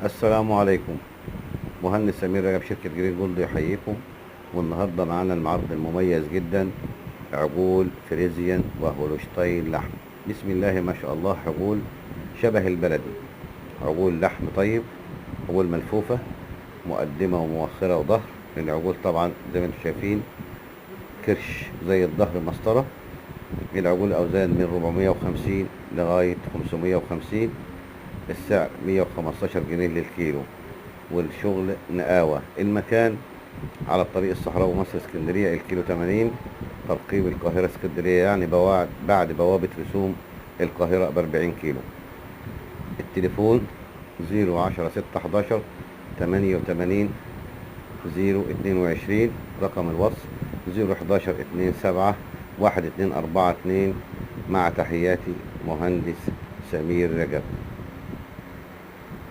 السلام عليكم. مهندس سمير رجب، شركة جرين جولد يحييكم. والنهارده معانا المعرض المميز جدا، عجول فريزيان وهولشتاين لحم. بسم الله ما شاء الله، عجول شبه البلدي، عجول لحم طيب، عجول ملفوفة مقدمة ومؤخرة وظهر. العجول طبعا زي ما انتم شايفين كرش زي الظهر مسطرة. العجول أوزان من 450 لغاية 550. السعر 115 جنيه للكيلو، والشغل نقاوة. المكان على الطريق الصحراوي مصر اسكندرية، الكيلو 80، ترقيب القاهرة اسكندرية، يعني بعد بوابة رسوم القاهرة ب40 كيلو. التليفون 010 611 88 022. رقم الوصل 011 27 1242. مع تحياتي مهندس سمير رجب.